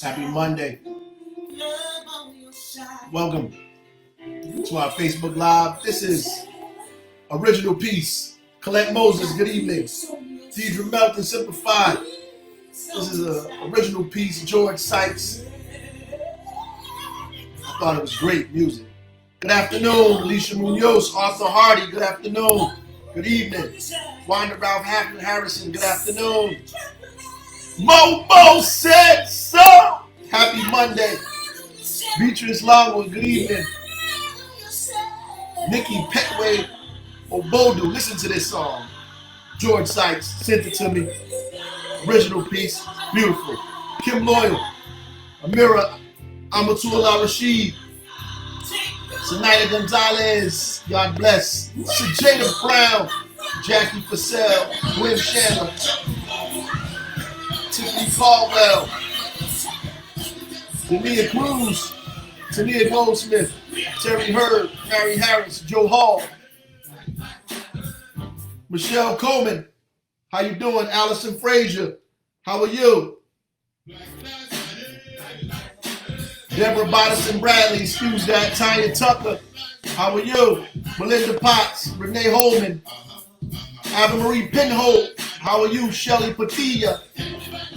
Happy Monday. Welcome to our Facebook Live. This is Original Peace. Colette Moses, good evening. Deidre Melton, Simplified. This is an Original Piece. George Sykes. I thought it was great music. Good afternoon, Alicia Munoz, Arthur Hardy, good afternoon. Good evening. Wanda Ralph Harrison, good afternoon. Momo said so. Happy Monday. Beatrice Longwood, good evening. Nikki Petway Obodu, listen to this song. George Sykes sent it to me. Original piece, beautiful. Kim Loyal, Amira Amatullah Rashid, Zenaida Gonzalez, God bless. Sajada Brown, Jackie Purcell, Gwen Chandler, Tiffany Caldwell, Dania Cruz, Tania Goldsmith, Terry Hurd, Mary Harris, Joe Hall, Michelle Coleman, how you doing? Allison Frazier, how are you? Deborah Bodison Bradley, excuse that. Tanya Tucker, how are you? Melinda Potts, Renee Holman, Ava Marie Pinholt, how are you? Shelly Patilla,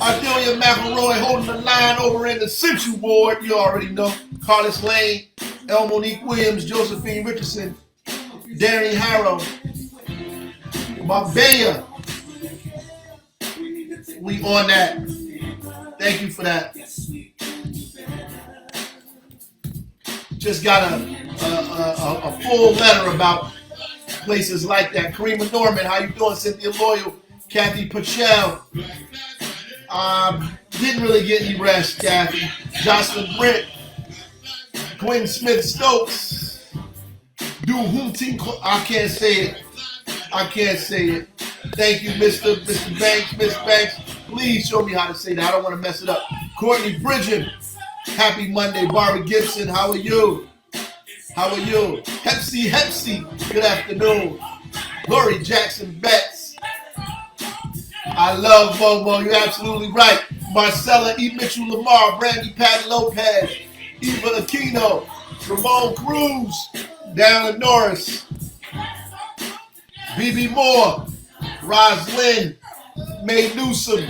Ardelia McElroy holding the line over in the Central Ward, you already know. Carlos Lane, El Monique Williams, Josephine Richardson, Danny Harrow, Marbella. We on that. Thank you for that. Just got a full letter about places like that. Karima Norman, how you doing? Cynthia Loyal, Kathy Pachel. Didn't really get any rest, Kathy. Jocelyn Brent, Quinn Smith Stokes. I can't say it. I can't say it. Thank you, Mr. Banks, Miss Banks. Please show me how to say that. I don't want to mess it up. Courtney Bridgen, happy Monday. Barbara Gibson, how are you? How are you? Hepsi, good afternoon. Lori Jackson Betts. I love Momo, you're absolutely right. Marcella E. Mitchell Lamar, Brandy Patty Lopez, Eva Aquino, Ramon Cruz, Darren Norris, BB Moore, Roslyn, Mae Newsom,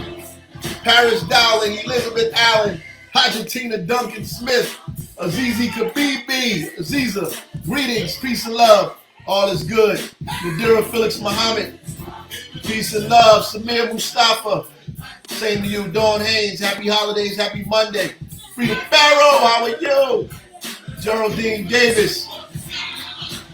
Paris Dowling, Elizabeth Allen, Hajatina Duncan Smith, Azizi Kabibi, Aziza, greetings, peace and love, all is good. Nadira Felix Muhammad, peace and love. Samir Mustafa, same to you. Dawn Haynes, happy holidays, happy Monday. Frida Farrow, how are you? Geraldine Davis,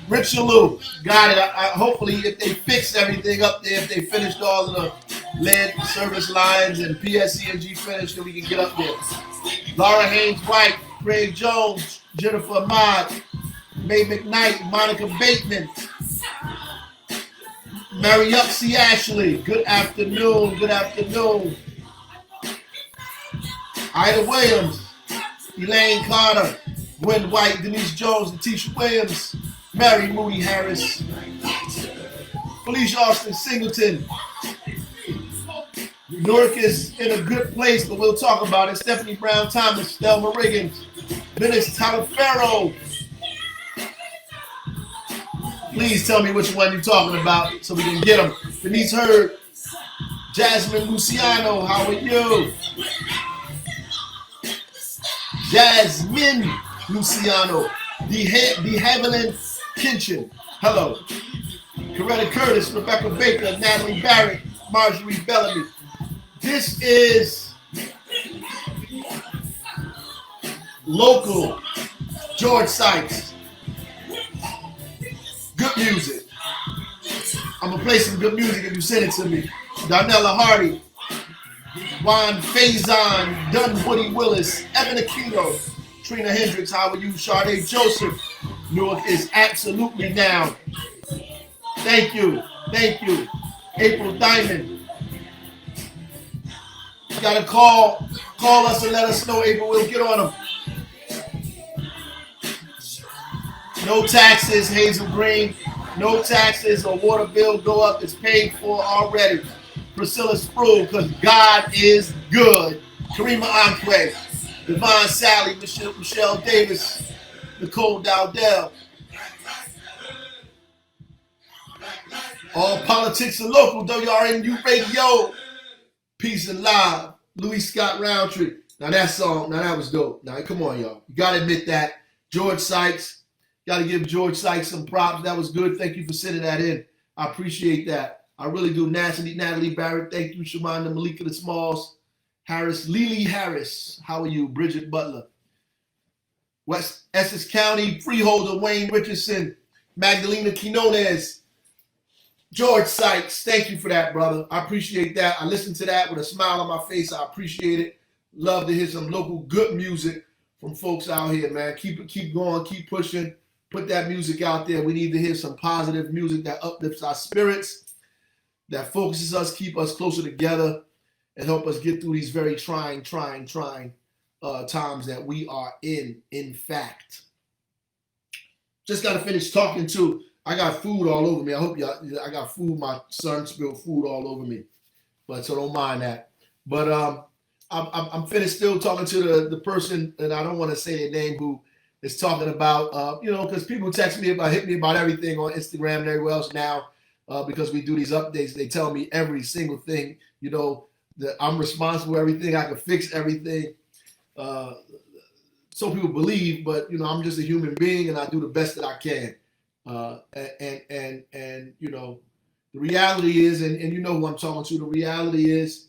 Richelieu, got it. Hopefully, if they fixed everything up there, if they finished all of the lead service lines and PSCNG finished, then we can get up there. Laura Haynes White, Craig Jones, Jennifer Ahmad, Mae McKnight, Monica Bateman, Mary Upsy Ashley, good afternoon, good afternoon. Ida Williams, Elaine Carter, Gwen White, Denise Jones, Letitia Williams, Mary Moody Harris, Felicia Austin Singleton. Newark is in a good place, but we'll talk about it. Stephanie Brown Thomas, Thelma Riggins, Dennis Talaferro. Please tell me which one you're talking about so we can get them. Denise Hurd, Jasmine Luciano, how are you? Jasmine Luciano, De Haviland Kinchin, hello. Coretta Curtis, Rebecca Baker, Natalie Barrett, Marjorie Bellamy. This is local George Sykes. Good music. I'm going to play some good music if you send it to me. Darnella Hardy, Juan Faison, Dunwoody Willis, Evan Aquino, Trina Hendricks, how are you? Sade Joseph. Newark is absolutely down. Thank you. Thank you. April Diamond. You got to call us and let us know, April. We'll get on them. No taxes, Hazel Green. No taxes or water bill go up. It's paid for already. Priscilla Sproul, because God is good. Karima Anque. Divine Sally, Michelle Davis, Nicole Dowdell. All politics are local, WRNU Radio. Peace and Live. Louis Scott Roundtree. Now that song, now that was dope. Now come on, y'all. You gotta admit that. George Sykes. Gotta give George Sykes some props. That was good. Thank you for sending that in. I appreciate that. I really do. Natalie Barrett. Thank you, Shamanda Malika the Smalls. Harris, Lily Harris. How are you? Bridget Butler. West Essex County Freeholder Wayne Richardson. Magdalena Quinones. George Sykes, thank you for that, brother. I appreciate that. I listened to that with a smile on my face. I appreciate it. Love to hear some local good music from folks out here, man. Keep going, keep pushing. Put that music out there. We need to hear some positive music that uplifts our spirits, that focuses us, keep us closer together, and help us get through these very trying times that we are in fact. Just got to finish talking to. I got food all over me. I hope y'all. I got food. My son spilled food all over me, but so don't mind that. But I'm finished still talking to the person, and I don't want to say their name, who is talking about because people text me hit me about everything on Instagram and everywhere else now because we do these updates. They tell me every single thing. That I'm responsible for everything. I can fix everything. So people believe, but I'm just a human being, and I do the best that I can. The reality is, and you know who I'm talking to, the reality is,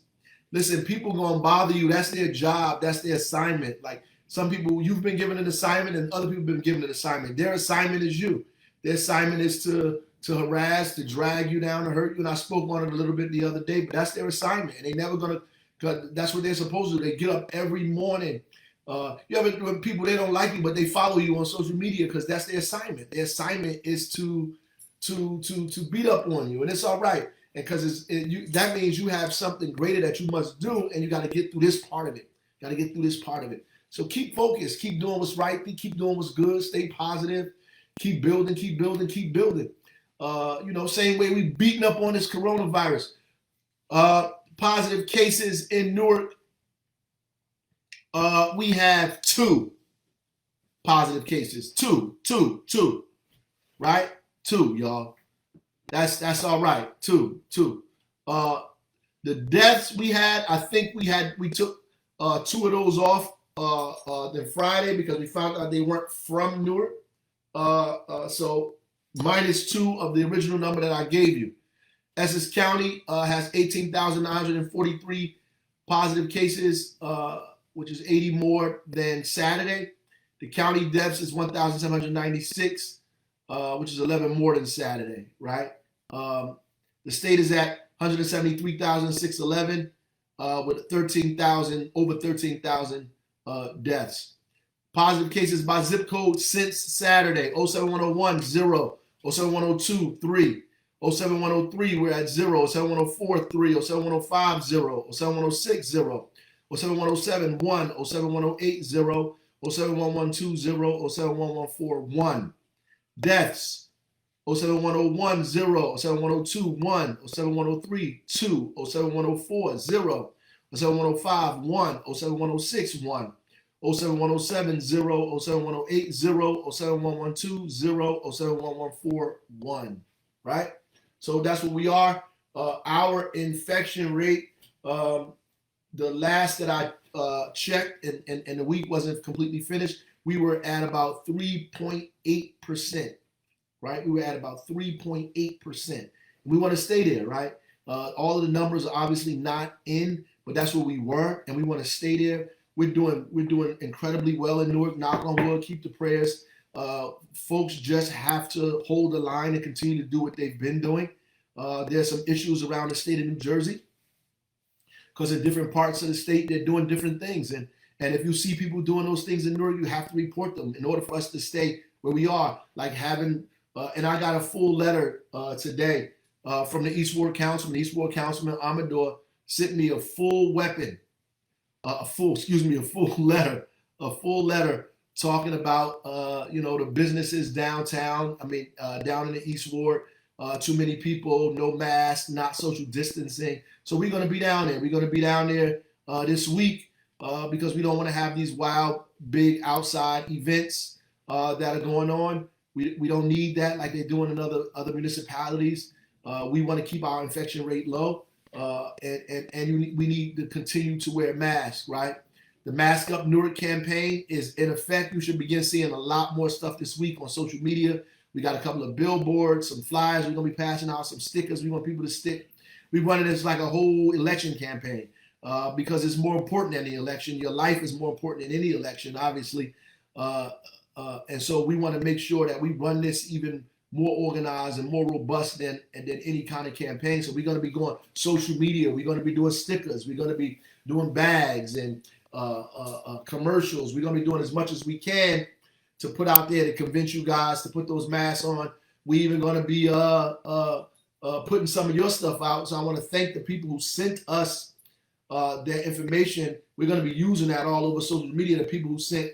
listen, people gonna bother you. That's their job. That's their assignment. Like some people, you've been given an assignment and other people have been given an assignment. Their assignment is you. Their assignment is to harass, to drag you down, to hurt you. And I spoke on it a little bit the other day, but that's their assignment. And they never gonna, cause that's what they're supposed to do. They get up every morning. You ever when people, they don't like you, but they follow you on social media because that's their assignment. Their assignment is to beat up on you, and it's all right. And because that means you have something greater that you must do, and you got to get through this part of it. So keep focused, keep doing what's right, keep doing what's good, stay positive, keep building. Same way we beating up on this coronavirus. Positive cases in Newark. We have 2 positive cases. Two, right? 2, y'all. That's all right. 2. The deaths we had, I think we took 2 of those off the Friday because we found out they weren't from Newark. So -2 of the original number that I gave you. Essex County has 18,943 positive cases, which is 80 more than Saturday. The county deaths is 1,796, which is 11 more than Saturday, right? The state is at 173,611 with over 13,000 deaths. Positive cases by zip code since Saturday: 07101, 0. 07102, 3. 07103, we're at 0. 07104, 3. 07105, 0. 07106, 0. 07107, 1. 07108, 0. 07112, 0. 07114, 1. Deaths: 07101, 0. 07102, 1. 07103, 2. 07104, 0. 07105, 1. 07106, 1. 07107, 0. 07108, 0. 07112, 0. 07114, 1. Right? So that's what we are. Our infection rate, the last that I checked, and the week wasn't completely finished, we were at about 3.8%, right? We were at about 3.8%. We want to stay there, right? All of the numbers are obviously not in, but that's where we were, and we want to stay there. We're doing incredibly well in Newark. Knock on wood, keep the prayers. Folks just have to hold the line and continue to do what they've been doing. There's some issues around the state of New Jersey because in different parts of the state, they're doing different things. And if you see people doing those things in Newark, you have to report them in order for us to stay where we are. Like having, and I got a full letter today from the East Ward Councilman. The East Ward Councilman Amador sent me a full letter talking about, the businesses downtown. Down in the East Ward, too many people, no masks, not social distancing. So we're going to be down there. We're going to be down there this week because we don't want to have these wild, big outside events that are going on. We don't need that like they're doing in other municipalities. We want to keep our infection rate low, and we need to continue to wear masks, right? The Mask Up Newark campaign is in effect. You should begin seeing a lot more stuff this week on social media. We got a couple of billboards, some flyers we're going to be passing out, some stickers we want people to stick. We run it as like a whole election campaign because it's more important than the election. Your life is more important than any election, obviously. And so we want to make sure that we run this even more organized and more robust than any kind of campaign. So we're going to be going social media. We're going to be doing stickers. We're going to be doing bags and commercials. We're going to be doing as much as we can to put out there to convince you guys to put those masks on. We even going to be putting some of your stuff out. So I want to thank the people who sent us their information. We're going to be using that all over social media. The people who sent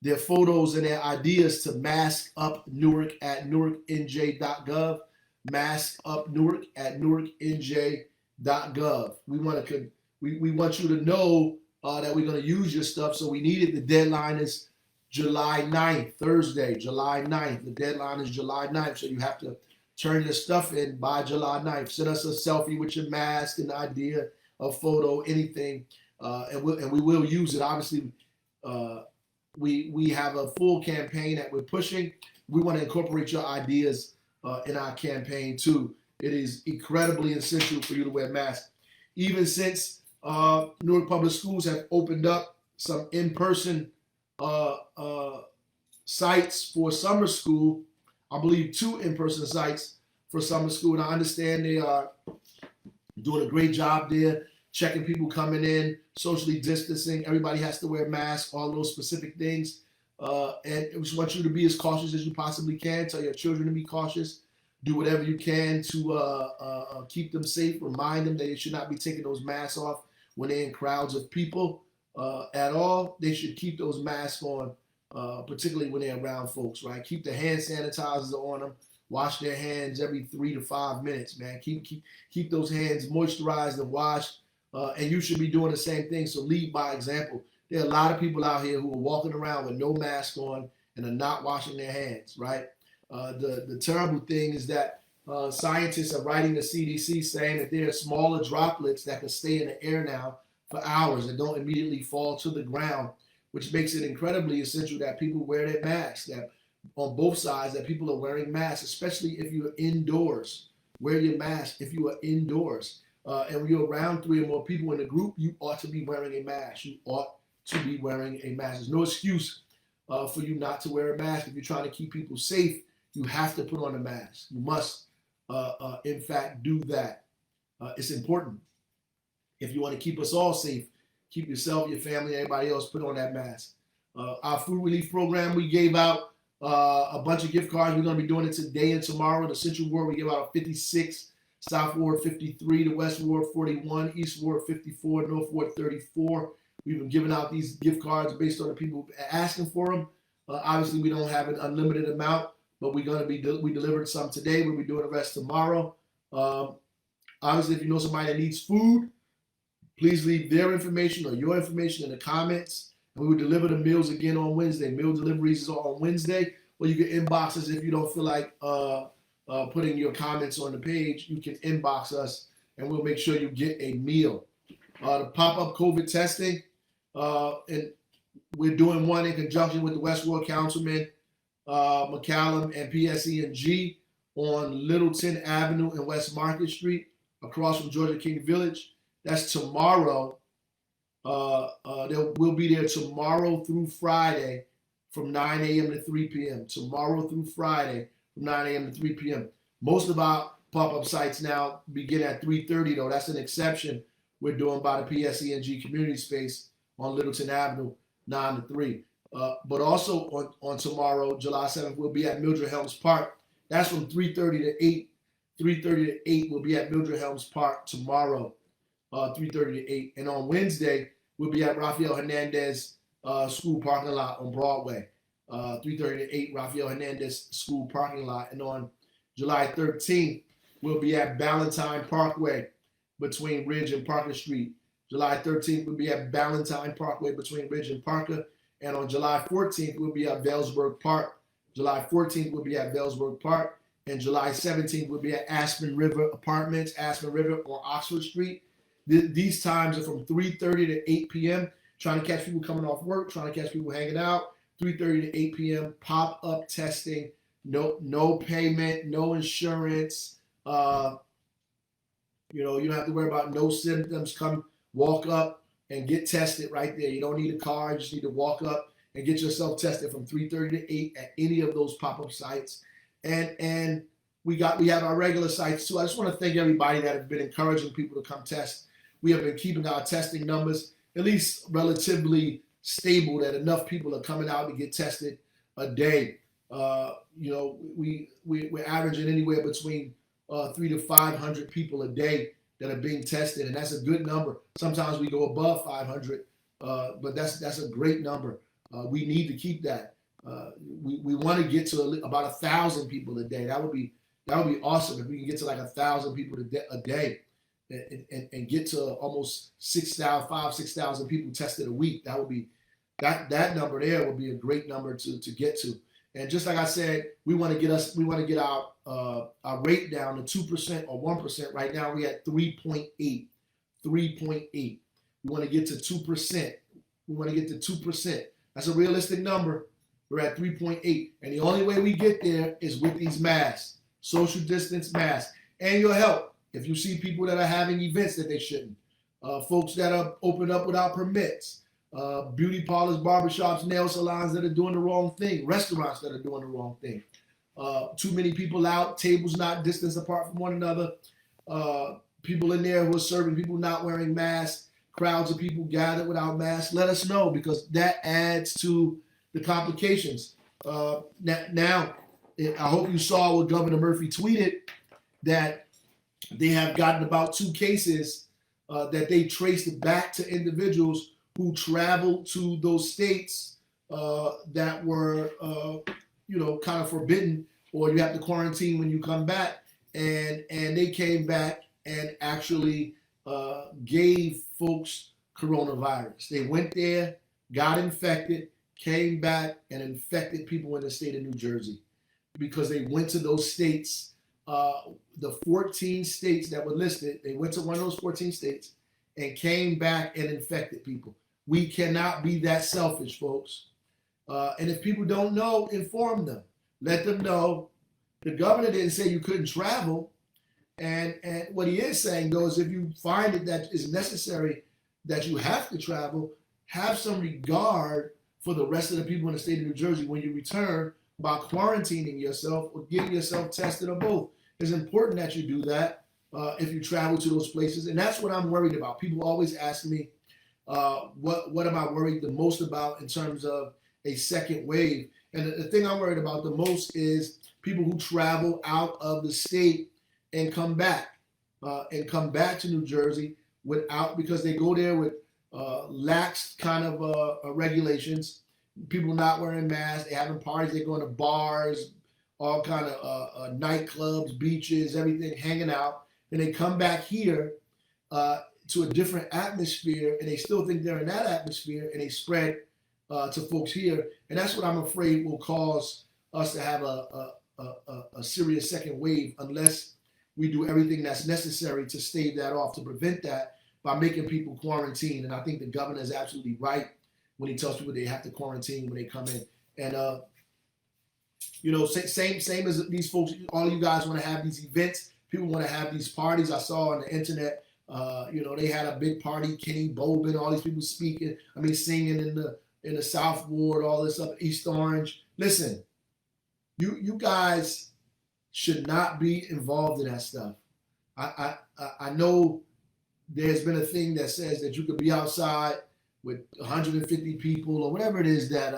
their photos and their ideas to Mask Up Newark at newarknj.gov. Mask Up Newark at newarknj.gov. We want you to know that we're going to use your stuff. So we need it. The deadline is July 9th, Thursday, July 9th. The deadline is July 9th. So you have to turn your stuff in by July 9th. Send us a selfie with your mask, an idea, a photo, anything, and we will use it. Obviously, we have a full campaign that we're pushing. We want to incorporate your ideas in our campaign too. It is incredibly essential for you to wear masks. Even since Newark Public Schools have opened up some in-person sites for summer school, I believe 2 in-person sites for summer school, and I understand they are doing a great job there, checking people coming in, socially distancing. Everybody has to wear masks, all those specific things. And we just want you to be as cautious as you possibly can. Tell your children to be cautious. Do whatever you can to keep them safe. Remind them that they should not be taking those masks off when they're in crowds of people at all. They should keep those masks on, particularly when they're around folks, right? Keep the hand sanitizers on them. Wash their hands every 3 to 5 minutes, man. Keep those hands moisturized and washed. And you should be doing the same thing. So lead by example. There are a lot of people out here who are walking around with no mask on and are not washing their hands, right? The terrible thing is that scientists are writing the CDC saying that there are smaller droplets that can stay in the air now for hours and don't immediately fall to the ground, which makes it incredibly essential that people wear their masks, that on both sides that people are wearing masks, especially if you're indoors. Wear your mask if you are indoors. And when you're around 3 or more people in a group, you ought to be wearing a mask. You ought to be wearing a mask. There's no excuse for you not to wear a mask. If you're trying to keep people safe, you have to put on a mask. You must, in fact, do that. It's important. If you want to keep us all safe, keep yourself, your family, everybody else, put on that mask. Our food relief program, we gave out a bunch of gift cards. We're going to be doing it today and tomorrow. The Central Ward, we gave out 56. South Ward 53, the West Ward 41, East Ward 54, North Ward 34. We've been giving out these gift cards based on the people asking for them. Obviously, we don't have an unlimited amount, but we're going to be we delivered some today. We'll be doing the rest tomorrow. Obviously, if you know somebody that needs food, please leave their information or your information in the comments. And we will deliver the meals again on Wednesday. Meal deliveries is on Wednesday, or you can inbox us if you don't feel like putting your comments on the page. You can inbox us and we'll make sure you get a meal. The pop-up COVID testing, and we're doing one in conjunction with the West Ward Councilman McCallum and PSE&G on Littleton Avenue and West Market Street across from Georgia King Village. That's tomorrow. We'll be there tomorrow through Friday from 9 a.m. to 3 p.m. Tomorrow through Friday from 9 a.m. to 3 p.m. Most of our pop-up sites now begin at 3:30 though. That's an exception we're doing by the PSE&G community space on Littleton Avenue, 9 to 3. But also on tomorrow, July 7th, we'll be at Mildred Helms Park. That's from 3:30 to 8. 3:30 to 8, we'll be at Mildred Helms Park tomorrow, 3:30 to 8. And on Wednesday, we'll be at Rafael Hernandez School parking lot on Broadway, 3:30 to 8, Rafael Hernandez School parking lot. And on July 13th, we'll be at Ballantyne Parkway between Ridge and Parker Street, July 13th, we'll be at Ballantyne Parkway between Ridge and Parker. And on July 14th, we'll be at Vailsburg Park. July 14th, we'll be at Vailsburg Park. And July 17th, we'll be at Aspen River Apartments, Aspen River on Oxford Street. These times are from 3:30 to 8 p.m. Trying to catch people coming off work, trying to catch people hanging out. 3:30 to 8 p.m. Pop-up testing. No payment, no insurance. You don't have to worry about no symptoms. Come walk up and get tested right there. You don't need a car. You just need to walk up and get yourself tested from 3:30 to 8 at any of those pop-up sites. And we have our regular sites too. I just want to thank everybody that have been encouraging people to come test. We have been keeping our testing numbers at least relatively stable, that enough people are coming out to get tested a day. We're averaging anywhere between 300 to 500 people a day that are being tested, and that's a good number. Sometimes we go above 500, but that's a great number. We need to keep that. We want to get to about 1,000 people a day. That would be awesome if we can get to like 1,000 people a day, and get to almost 6,000 people tested a week. That would be that number there would be a great number to get to. And just like I said, we want to get our rate down to 2% or 1%. Right now we're at 3.8. 3.8. We want to get to 2%. We want to get to 2%. That's a realistic number. We're at 3.8. And the only way we get there is with these masks, social distance masks, and your help. If you see people that are having events that they shouldn't, folks that are opened up without permits, beauty parlors, barbershops, nail salons that are doing the wrong thing, restaurants that are doing the wrong thing, too many people out, tables not distanced apart from one another, people in there who are serving people not wearing masks, crowds of people gathered without masks. Let us know, because that adds to the complications. Now, I hope you saw what Governor Murphy tweeted, that they have gotten about 2 cases that they traced back to individuals who traveled to those states that were, kind of forbidden, or you have to quarantine when you come back. And they came back and actually gave folks coronavirus. They went there, got infected, came back and infected people in the state of New Jersey, because they went to those states. The 14 states that were listed, they went to one of those 14 states and came back and infected people. We cannot be that selfish, folks. And if people don't know, inform them. Let them know. The governor didn't say you couldn't travel. And what he is saying, though, is if you find it that is necessary that you have to travel, have some regard for the rest of the people in the state of New Jersey when you return, by quarantining yourself or getting yourself tested, or both. It's important that you do that if you travel to those places. And that's what I'm worried about. People always ask me, what am I worried the most about in terms of a second wave? And the thing I'm worried about the most is people who travel out of the state and come back to New Jersey because they go there with lax kind of regulations. People not wearing masks, they having parties, they going to bars, all kind of nightclubs, beaches, everything, hanging out. And they come back here to a different atmosphere, and they still think they're in that atmosphere, and they spread to folks here. And that's what I'm afraid will cause us to have a serious second wave, unless we do everything that's necessary to stave that off, to prevent that, by making people quarantine. And I think the governor is absolutely right when he tells people they have to quarantine when they come in. And same as these folks, all you guys want to have these events. People want to have these parties. I saw on the internet, they had a big party. Kenny Bobin, all these people singing in the South Ward, all this up East Orange. Listen, you guys should not be involved in that stuff. I know there's been a thing that says that you could be outside with 150 people or whatever it is that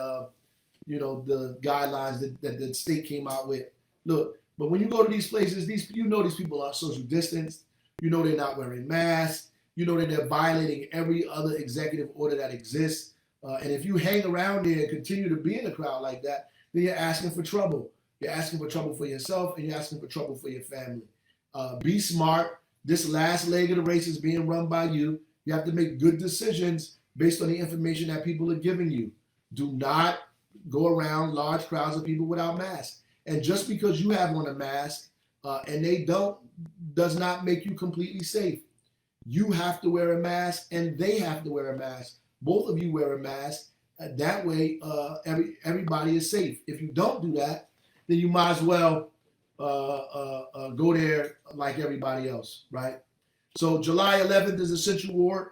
the guidelines that the state came out with. Look, but when you go to these places, these people are social distanced. They're not wearing masks. That they're violating every other executive order that exists. And if you hang around there and continue to be in a crowd like that, then you're asking for trouble. You're asking for trouble for yourself, and you're asking for trouble for your family. Be smart. This last leg of the race is being run by you. You have to make good decisions based on the information that people are giving you. Do not go around large crowds of people without masks. And just because you have on a mask and they don't, does not make you completely safe. You have to wear a mask and they have to wear a mask. Both of you wear a mask. That way, everybody is safe. If you don't do that, then you might as well go there like everybody else, right? So July 11th is the Central Ward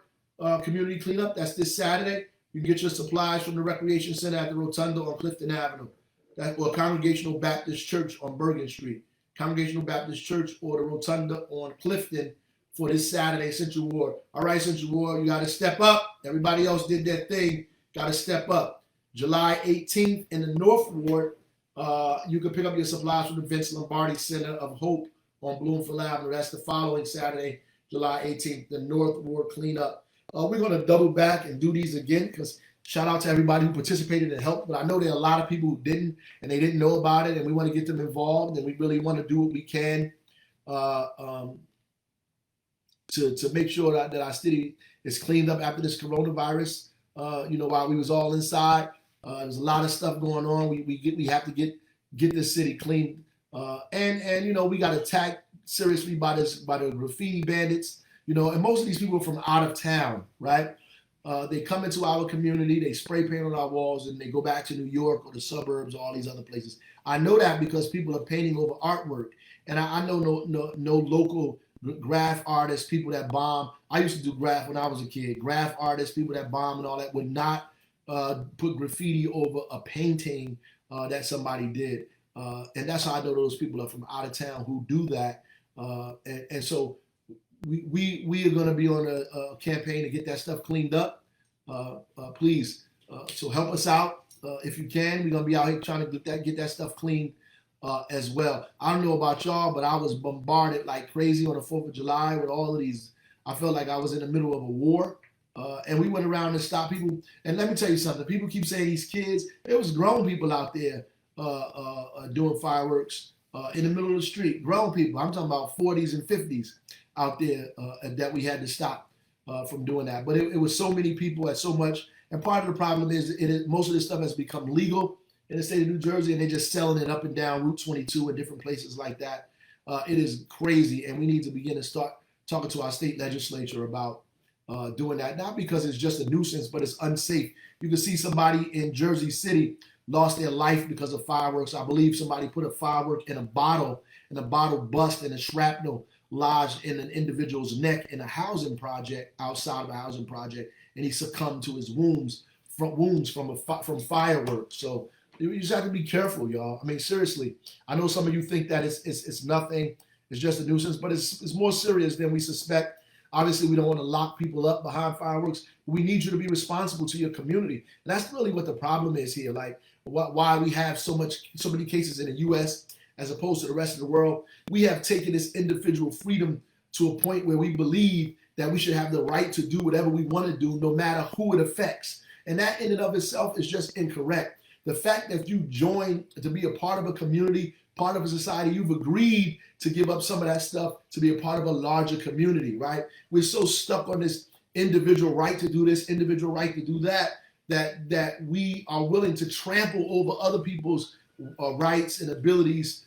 Community Cleanup. That's this Saturday. You can get your supplies from the Recreation Center at the Rotunda on Clifton Avenue. Or Congregational Baptist Church on Bergen Street. Congregational Baptist Church or the Rotunda on Clifton for this Saturday, Central Ward. All right, Central Ward, you got to step up. Everybody else did their thing. Got to step up. July 18th in the North Ward, you can pick up your supplies from the Vince Lombardi Center of Hope on Bloomfield Avenue. That's the following Saturday, July 18th, the North Ward cleanup. We're going to double back and do these again because shout out to everybody who participated and helped. But I know there are a lot of people who didn't and they didn't know about it, and we want to get them involved, and we really want to do what we can to make sure that our city is cleaned up after this coronavirus. While we was all inside, there's a lot of stuff going on. We have to get this city clean, and we got attacked seriously by the graffiti bandits. And most of these people are from out of town, right? They come into our community, they spray paint on our walls, and they go back to New York or the suburbs or all these other places. I know that because people are painting over artwork, and I know no local graph artists, people that bomb. I used to do graph when I was a kid. Graph artists, people that bomb and all that would not put graffiti over a painting that somebody did, and that's how I know those people are from out of town who do that, and so. We are going to be on a campaign to get that stuff cleaned up. Please, so help us out if you can. We're going to be out here trying to get that stuff clean as well. I don't know about y'all, but I was bombarded like crazy on the 4th of July with all of these. I felt like I was in the middle of a war. And we went around and stopped people. And let me tell you something. People keep saying these kids. There was grown people out there doing fireworks in the middle of the street. Grown people. I'm talking about 40s and 50s. Out there that we had to stop from doing that. But it was so many people at so much. And part of the problem is most of this stuff has become legal in the state of New Jersey, and they're just selling it up and down Route 22 and different places like that. It is crazy, and we need to begin to start talking to our state legislature about doing that. Not because it's just a nuisance, but it's unsafe. You can see somebody in Jersey City lost their life because of fireworks. I believe somebody put a firework in a bottle, and the bottle bust, and the shrapnel lodged in an individual's neck in a housing project outside of a housing project, and he succumbed to his wounds from fireworks. So you just have to be careful, y'all. I mean, seriously. I know some of you think that it's nothing, it's just a nuisance, but it's more serious than we suspect. Obviously, we don't want to lock people up behind fireworks. We need you to be responsible to your community, and that's really what the problem is here. Like why we have so many cases in the U.S. as opposed to the rest of the world. We have taken this individual freedom to a point where we believe that we should have the right to do whatever we want to do, no matter who it affects. And that in and of itself is just incorrect. The fact that you join to be a part of a community, part of a society, you've agreed to give up some of that stuff to be a part of a larger community, right? We're so stuck on this individual right to do this, individual right to do that we are willing to trample over other people's rights and abilities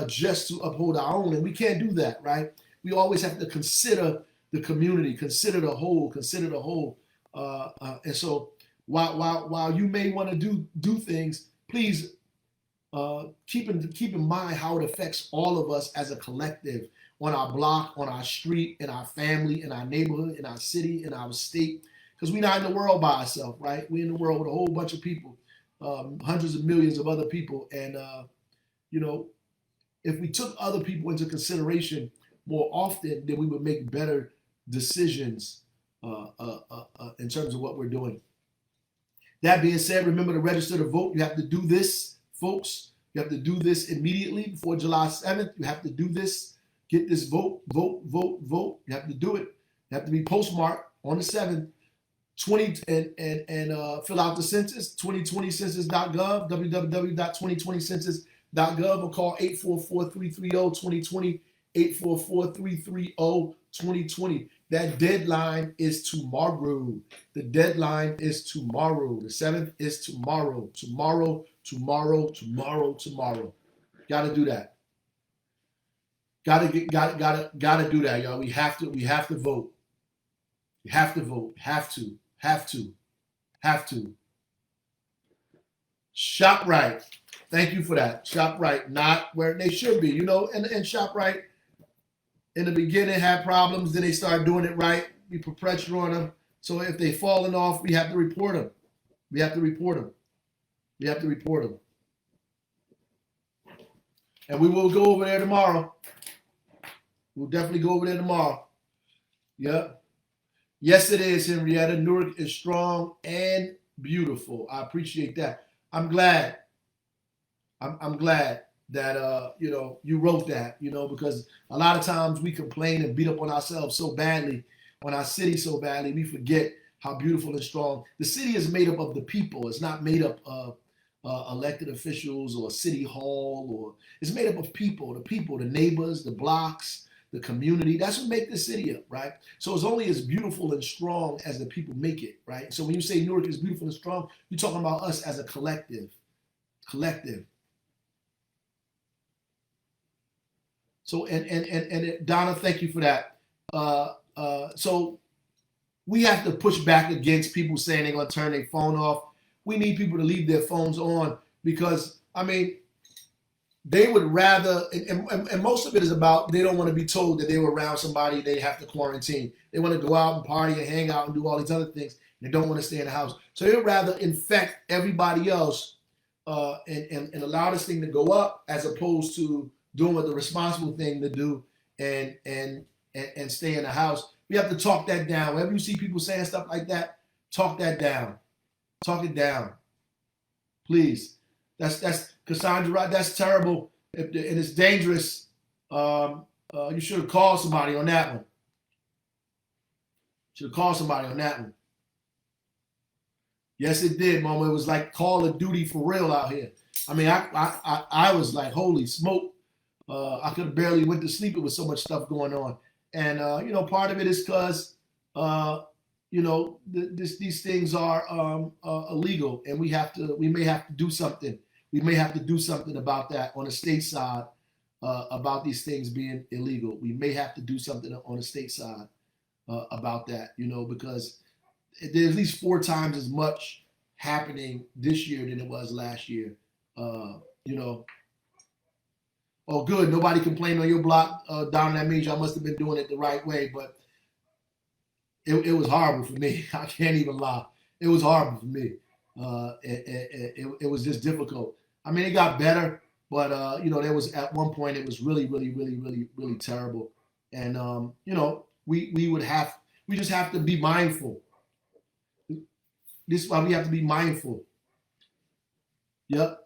just to uphold our own, and we can't do that, right? We always have to consider the community, consider the whole. And so, while you may want to do things, please keep in mind how it affects all of us as a collective, on our block, on our street, in our family, in our neighborhood, in our city, in our state. Because we're not in the world by ourselves, right? We're in the world with a whole bunch of people, hundreds of millions of other people, and if we took other people into consideration more often, then we would make better decisions in terms of what we're doing. That being said, remember to register to vote. You have to do this, folks. You have to do this immediately before July 7th. You have to do this. Get this vote. You have to do it. You have to be postmarked on the 7th. And fill out the census, 2020census.gov, www.2020census.gov, or call 844-330-2020, 844-330-2020. That deadline is tomorrow. The deadline is tomorrow. The 7th is tomorrow. Tomorrow. Got to do that. Got to do that, y'all. We have to vote. We have to vote. Have to. ShopRite. Thank you for that. ShopRite, not where they should be. You know, and ShopRite in the beginning had problems. Then they started doing it right. We put pressure on them. So if they falling off, we have to report them. And we will go over there tomorrow. We'll definitely go over there tomorrow. Yep. Yes, it is, Henrietta. Newark is strong and beautiful. I appreciate that. I'm glad. I'm glad that you wrote that, because a lot of times we complain and beat up on ourselves so badly, on our city so badly, we forget how beautiful and strong. The city is made up of the people. It's not made up of elected officials or city hall, or it's made up of people, the neighbors, the blocks, the community. That's what makes the city up, right? So it's only as beautiful and strong as the people make it, right? So when you say Newark is beautiful and strong, you're talking about us as a collective. So and Donna, thank you for that. So we have to push back against people saying they're gonna turn their phone off. We need people to leave their phones on, because they would rather, and most of it is about, they don't want to be told that they were around somebody they have to quarantine. They want to go out and party and hang out and do all these other things. They don't want to stay in the house. So they would rather infect everybody else and allow this thing to go up, as opposed to doing what the responsible thing to do and stay in the house. We have to talk that down. Whenever you see people saying stuff like that, talk that down. Talk it down, please. That's Cassandra. That's terrible, and it's dangerous. You should have called somebody on that one. Yes, it did, Mama. It was like Call of Duty for real out here. I was like, holy smoke. I could have barely went to sleep. It was so much stuff going on, and part of it is because these things are illegal, and we may have to do something. We may have to do something about that on the state side, about these things being illegal. We may have to do something on the state side about that, because there's at least 4 times as much happening this year than it was last year. Oh, good. Nobody complained on your block, Don. That means y'all must have been doing it the right way, but it was horrible for me. I can't even lie. It was horrible for me. It was just difficult. It got better, but there was, at one point, it was really, really, really, really, really terrible. And we just have to be mindful. This is why we have to be mindful. Yep,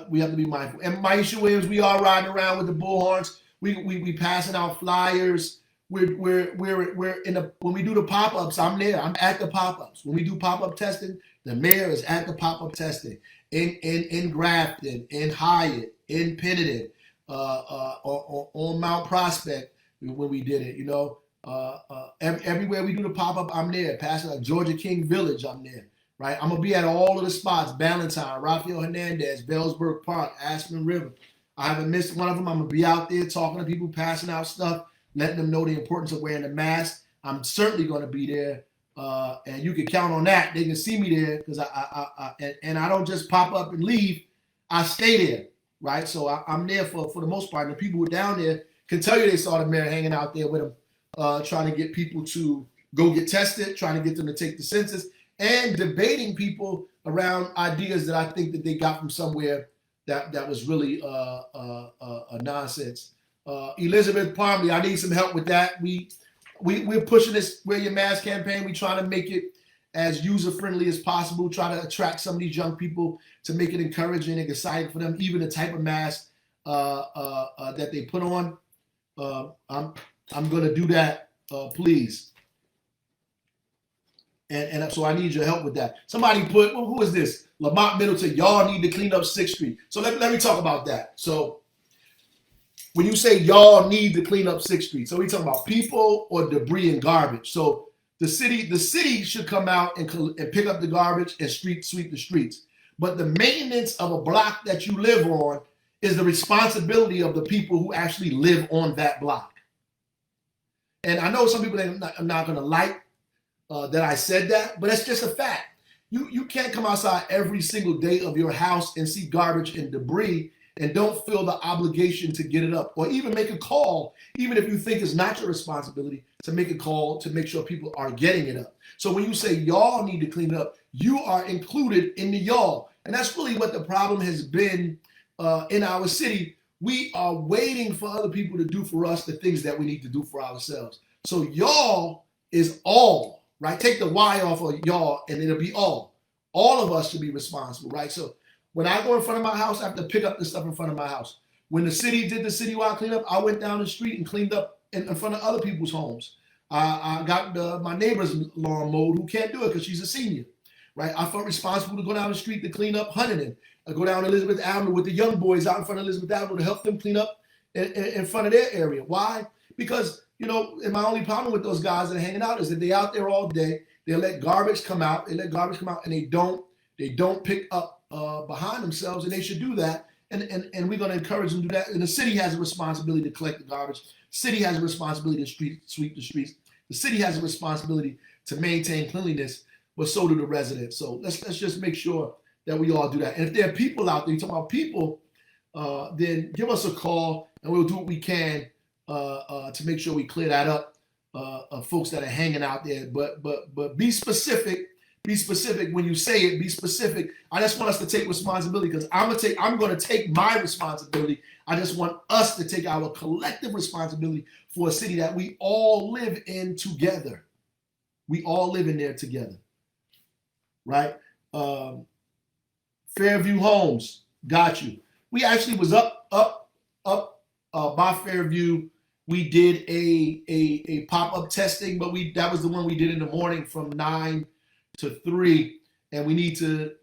we have to be mindful. And Maisha Williams, we are riding around with the bullhorns. We passing out flyers. We're when we do the pop-ups, I'm there. I'm at the pop-ups. When we do pop-up testing, the mayor is at the pop-up testing in Grafton, in Hyatt, in Pennington, on Mount Prospect when we did it. Everywhere we do the pop-up, I'm there. Passing Georgia King Village, I'm there. Right, I'm gonna be at all of the spots: Ballantyne, Rafael Hernandez, Bellsburg Park, Aspen River. I haven't missed one of them. I'm gonna be out there talking to people, passing out stuff, letting them know the importance of wearing the mask. I'm certainly going to be there, and you can count on that. They can see me there, because I don't just pop up and leave. I stay there, right? So I'm there for the most part. And the people who are down there can tell you they saw the mayor hanging out there with them, trying to get people to go get tested, trying to get them to take the census, and debating people around ideas that I think that they got from somewhere that was really a nonsense. Elizabeth Parmley, I need some help with that. We're pushing this Wear Your Mask campaign. We're trying to make it as user-friendly as possible, try to attract some of these young people to make it encouraging and exciting for them, even the type of mask that they put on. I'm going to do that, please. And so I need your help with that. Somebody put, who is this? Lamont Middleton, y'all need to clean up 6th Street. So let me talk about that. So when you say y'all need to clean up 6th Street, so we talking about people or debris and garbage. So the city should come out and pick up the garbage and sweep the streets. But the maintenance of a block that you live on is the responsibility of the people who actually live on that block. And I know some people are not going to like that I said that, but it's just a fact. You can't come outside every single day of your house and see garbage and debris and don't feel the obligation to get it up, or even make a call, even if you think it's not your responsibility, to make a call to make sure people are getting it up. So when you say y'all need to clean it up, you are included in the y'all. And that's really what the problem has been in our city. We are waiting for other people to do for us the things that we need to do for ourselves. So y'all is all, right? Take the Y off of y'all and it'll be all. All of us should be responsible, right? So when I go in front of my house, I have to pick up the stuff in front of my house. When the city did the citywide cleanup, I went down the street and cleaned up in front of other people's homes. I got my neighbor's lawn mowed who can't do it because she's a senior, right? I felt responsible to go down the street to clean up Huntington. I go down Elizabeth Avenue with the young boys out in front of Elizabeth Avenue to help them clean up in front of their area. Why? Because, and my only problem with those guys that are hanging out is that they out there all day. They let garbage come out. And they don't pick up behind themselves, and they should do that. And we're going to encourage them to do that. And the city has a responsibility to collect the garbage. City has a responsibility to sweep the streets. The city has a responsibility to maintain cleanliness, but so do the residents. So let's just make sure that we all do that. And if there are people out there, you're talking about people, then give us a call and we'll do what we can to make sure we clear that up. Folks that are hanging out there, but be specific. Be specific when you say it. Be specific. I just want us to take responsibility because I'm going to take my responsibility. I just want us to take our collective responsibility for a city that we all live in together. We all live in there together, right? Fairview Homes, got you. We actually was up by Fairview. We did a pop-up testing, but that was the one we did in the morning from 9 to 3, and we need to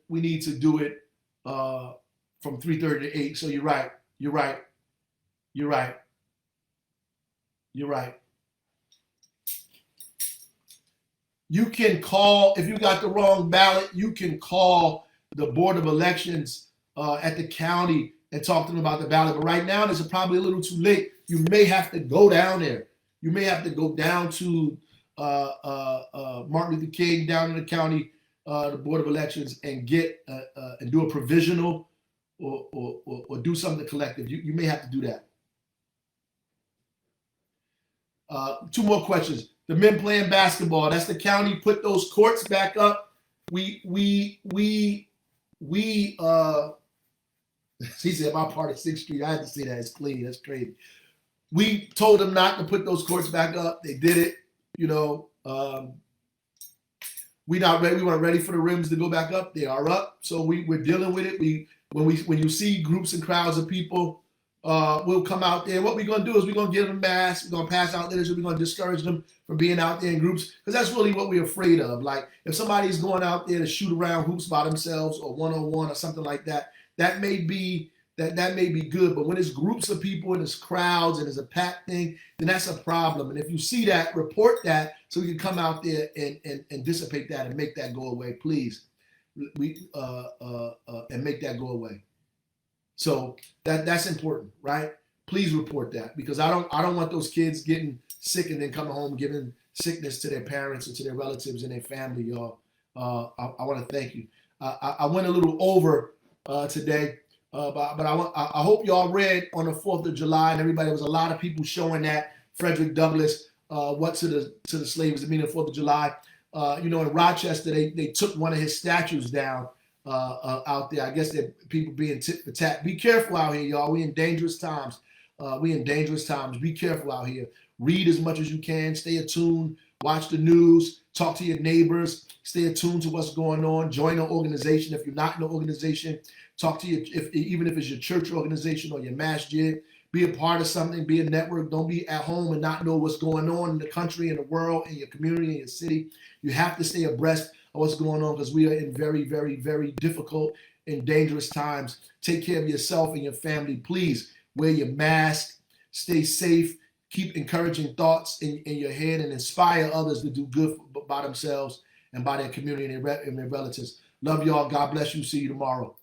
do it from 3:30 to 8. So you're right. You can call, if you got the wrong ballot, you can call the Board of Elections at the county and talk to them about the ballot. But right now, it's probably a little too late. You may have to go down there. You may have to go down to Martin Luther King, down in the county, the Board of Elections, and get and do a provisional or do something collective. You may have to do that. 2 more questions. The men playing basketball. That's the county put those courts back up. He said my part of 6th Street. I had to say that. It's clean. That's crazy. We told them not to put those courts back up. They did it. We not ready. We weren't ready for the rims to go back up. They are up. So we're dealing with it. When you see groups and crowds of people, we'll come out there. What we're going to do is we're going to give them masks. We're going to pass out literature. We're going to discourage them from being out there in groups because that's really what we're afraid of. Like if somebody's going out there to shoot around hoops by themselves or one-on-one or something like that, that may be good. But when it's groups of people and it's crowds and it's a packed thing, then that's a problem. And if you see that, report that so we can come out there and dissipate that and make that go away, please. And make that go away. So that's important, right? Please report that because I don't want those kids getting sick and then coming home giving sickness to their parents and to their relatives and their family, y'all. I want to thank you. I went a little over today, but I hope y'all read on the 4th of July and everybody. There was a lot of people showing that Frederick Douglass, what to the slaves that mean the 4th of July. In Rochester, they took one of his statues down out there. I guess that people being tit for tat. Be careful out here, y'all. We in dangerous times. Be careful out here. Read as much as you can. Stay attuned. Watch the news. Talk to your neighbors. Stay attuned to what's going on. Join an organization. If you're not in an organization, talk to even if it's your church organization or your masjid. Be a part of something. Be a network. Don't be at home and not know what's going on in the country, in the world, in your community, in your city. You have to stay abreast of what's going on because we are in very, very, very difficult and dangerous times. Take care of yourself and your family. Please wear your mask. Stay safe. Keep encouraging thoughts in your head and inspire others to do good by themselves and by their community and their relatives. Love y'all. God bless you. See you tomorrow.